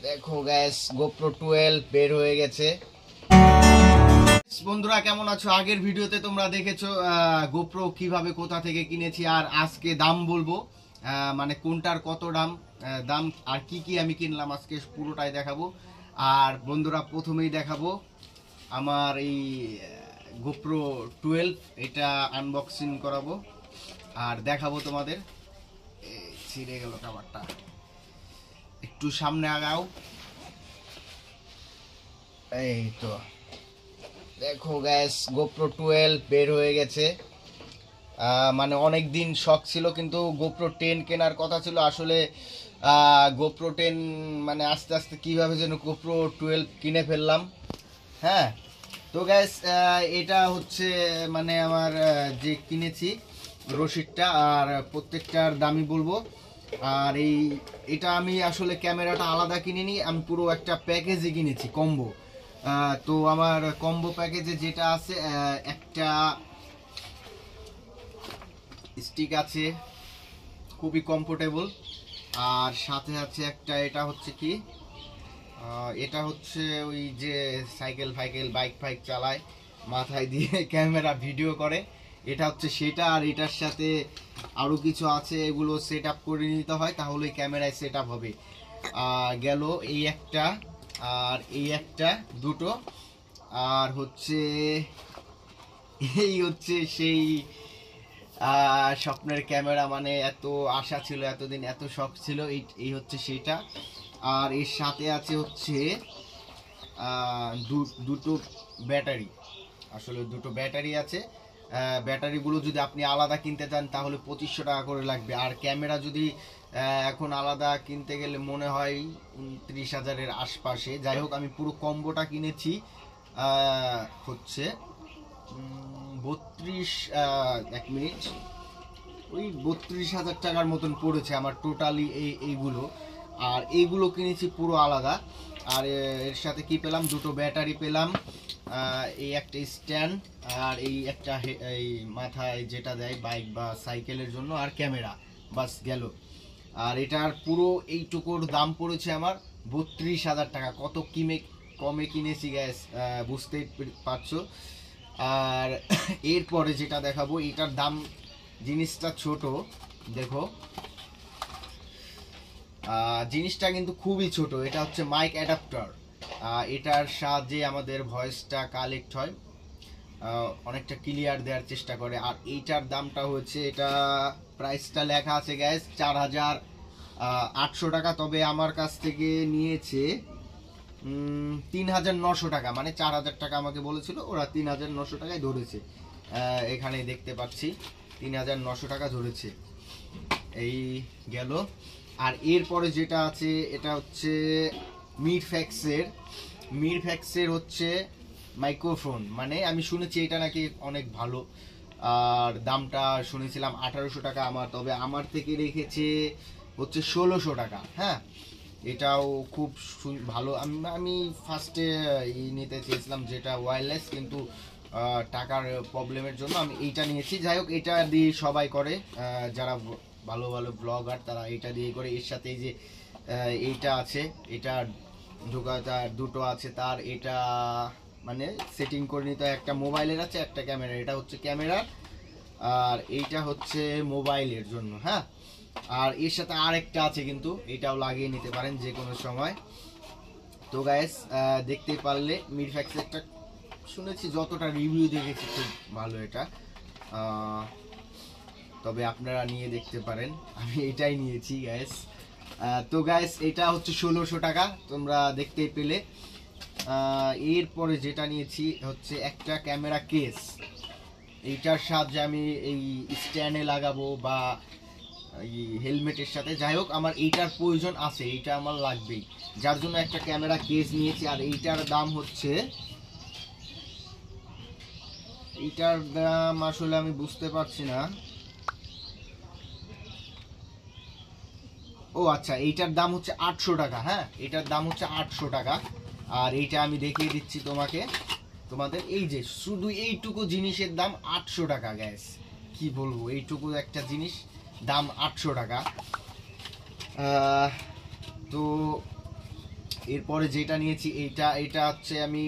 দেখো gas GoPro 12 বের হয়ে গেছে। বন্ধুরা কেমন আছো? আগের ভিডিওতে তোমরা দেখেছো গোপ্রো কিভাবে কোথা থেকে কিনেছি, আর আজকে দাম বলবো, মানে কোনটার কত দাম দাম আর কি কি আমি কিনলাম আজকে পুরোটাই দেখাবো। আর বন্ধুরা প্রথমেই দেখাবো আমার এই গোপ্রো 12, এটা আনবক্সিং করাবো আর দেখাবো তোমাদের। ছিঁড়ে গেল কাভারটা, একটু সামনে আগাও। এই তো দেখো গ্যাস গোপ্রো 12 বের হয়ে গেছে। মানে অনেক দিন শখ ছিল, কিন্তু গোপ্রো 10 কেনার কথা ছিল আসলে। গোপ্রো 10 মানে আস্তে আস্তে কিভাবে যেন গোপ্রো 12 কিনে ফেললাম। হ্যাঁ, তো গ্যাস এটা হচ্ছে মানে আমার যে কিনেছি রসিদটা, আর প্রত্যেকটার দামই বলবো। আর এটা আমি আসলে ক্যামেরাটা আলাদা কিনিনি, আমি পুরো একটা প্যাকেজে কিনেছি, কম্বো। তো আমার কম্বো প্যাকেজে যেটা আছে, একটা স্টিক আছে, খুবই কমফোর্টেবল। আর সাথে আছে একটা, এটা হচ্ছে কি, এটা হচ্ছে ওই যে সাইকেল ফাইকেল বাইক ফাইক চালায়, মাথায় দিয়ে ক্যামেরা ভিডিও করে, এটা হচ্ছে সেটা। আর এটার সাথে আরও কিছু আছে, এগুলো সেট আপ করে নিতে হয়, তাহলে ক্যামেরায় সেট আপ হবে। গেল এই একটা, আর এই একটা, দুটো। আর হচ্ছে এই হচ্ছে সেই স্বপ্নের ক্যামেরা, মানে এত আশা ছিল, এতদিন এত শখ ছিল, এই হচ্ছে সেটা। আর এর সাথে আছে হচ্ছে দুটো ব্যাটারি, আসলে দুটো ব্যাটারি আছে। ব্যাটারিগুলো যদি আপনি আলাদা কিনতে চান তাহলে 2500 টাকা করে লাগবে। আর ক্যামেরা যদি এখন আলাদা কিনতে গেলে মনে হয় 29,000-এর আশপাশে। যাই হোক, আমি পুরো কম্বোটা কিনেছি হচ্ছে 32, এক মিনিট, ওই 32,000 টাকার মতন পড়েছে আমার টোটালি এইগুলো। আর এইগুলো কিনেছি পুরো আলাদা। আর এর সাথে কি পেলাম, দুটো ব্যাটারি পেলাম, এই একটা স্ট্যান্ড, আর এই একটা এই মাথায় যেটা দেয় বাইক বা সাইকেলের জন্য, আর ক্যামেরা, বাস গেল। আর এটার পুরো এইটুকুর দাম পড়েছে আমার 32,000 টাকা। কত কমে কিনেছি গ্যাস, বুঝতেই পারছো। আর এরপরে যেটা দেখাবো, এটার দাম, জিনিসটা ছোট, দেখো জিনিসটা কিন্তু খুবই ছোট। এটা হচ্ছে মাইক অ্যাডাপ্টার, এটার সাহায্যে আমাদের ভয়েসটা কালেক্ট হয়, অনেকটা ক্লিয়ার দেওয়ার চেষ্টা করে। আর এইটার দামটা হচ্ছে, এটা প্রাইসটা লেখা আছে গ্যাস 4,800 টাকা, তবে আমার কাছ থেকে নিয়েছে 3,900 টাকা, মানে 4,000 টাকা আমাকে বলেছিল, ওরা 3,900 টাকায় ধরেছে। এখানে দেখতে পাচ্ছি 3,900 টাকা ধরেছে। এই গেল। আর এরপরে যেটা আছে, এটা হচ্ছে মিরফ্যাক্সের হচ্ছে মাইক্রোফোন, মানে আমি শুনেছি এটা নাকি অনেক ভালো। আর দামটা শুনেছিলাম 1,800 টাকা আমার, তবে আমার থেকে রেখেছে হচ্ছে 1,600 টাকা। হ্যাঁ, এটাও খুব ভালো। আমি ফার্স্টে নিতে চেয়েছিলাম যেটা ওয়্যারলেস, কিন্তু টাকার প্রবলেমের জন্য আমি এইটা নিয়েছি। যাই হোক, এটা দিয়ে সবাই করে, যারা ভালো ভালো ব্লগার তারা এটা দিয়ে করে। এর সাথে এই যে এইটা আছে, এটা ঢোকাটা দুটো আছে তার, এটা মানে সেটিং করে নিতে হয়। একটা মোবাইলের আছে, একটা ক্যামেরা, এটা হচ্ছে ক্যামেরার, আর এইটা হচ্ছে মোবাইলের জন্য। হ্যাঁ, আর এর সাথে আরেকটা আছে, কিন্তু এটাও লাগিয়ে নিতে পারেন যে কোনো সময়। তো গাইস, দেখতেই পারলে মিরফ্যাক্সেরটা শুনেছি, যতটা রিভিউ দেখেছি খুব ভালো এটা। তবে আপনারা নিয়ে দেখতে পারেন, আমি এটাই নিয়েছি গ্যাস। তো গ্যাস, এটা হচ্ছে 1,600 টাকা, তোমরা দেখতেই পেলে। এরপরে যেটা নিয়েছি হচ্ছে একটা ক্যামেরা কেস, এইটার সাহায্যে আমি এই স্ট্যান্ডে লাগাবো বা এই হেলমেটের সাথে। যাই হোক, আমার এইটার প্রয়োজন আছে, এইটা আমার লাগবেই, যার জন্য একটা ক্যামেরা কেস নিয়েছি। আর এইটার দাম হচ্ছে, এইটার দাম আসলে আমি বুঝতে পারছি না। ও আচ্ছা, এইটার দাম হচ্ছে 800 টাকা। হ্যাঁ, এটার দাম হচ্ছে 800 টাকা। আর এইটা আমি দেখিয়ে দিচ্ছি তোমাদের, এই যে শুধু এইটুকু জিনিসের দাম 800 টাকা গ্যাস, কি বলবো, এইটুকু একটা জিনিস দাম 800 টাকা। তো এরপরে যেটা নিয়েছি এটা হচ্ছে আমি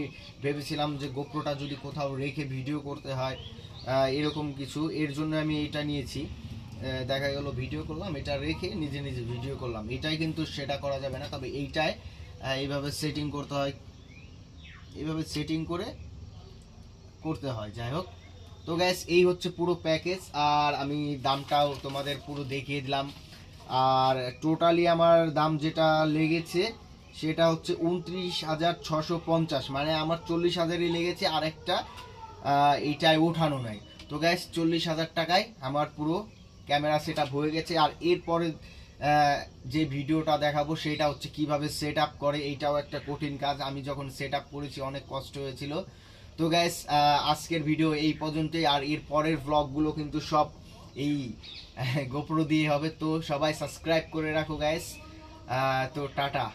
ভেবেছিলাম যে গোপ্রোটা যদি কোথাও রেখে ভিডিও করতে হয় এরকম কিছু, এর জন্য আমি এটা নিয়েছি। দেখা গেল ভিডিও করলাম, এটা রেখে নিজে নিজে ভিডিও করলাম, এটাই কিন্তু সেটা করা যাবে না। তবে এইটায় এইভাবে সেটিং করতে হয়, এইভাবে সেটিং করে করতে হয়। যাই হোক, তো গ্যাস এই হচ্ছে পুরো প্যাকেজ, আর আমি দামটাও তোমাদের পুরো দেখিয়ে দিলাম। আর টোটালি আমার দাম যেটা লেগেছে সেটা হচ্ছে 29,650, মানে আমার 40,000ই লেগেছে, আর একটা এইটায় ওঠানো নাই। তো গ্যাস 40,000 টাকায় আমার পুরো ক্যামেরা সেট আপ হয়ে গেছে। আর এরপরে যে ভিডিওটা দেখাবো সেটা হচ্ছে কিভাবে সেট আপ করে, এইটাও একটা কঠিন কাজ। আমি যখন সেট আপ করেছি অনেক কষ্ট হয়েছিল। তো গাইস আজকের ভিডিও এই পর্যন্তই, আর এর পরের ব্লগগুলো কিন্তু সব এই গোপ্রো দিয়ে হবে। তো সবাই সাবস্ক্রাইব করে রাখো গাইস। তো টাটা।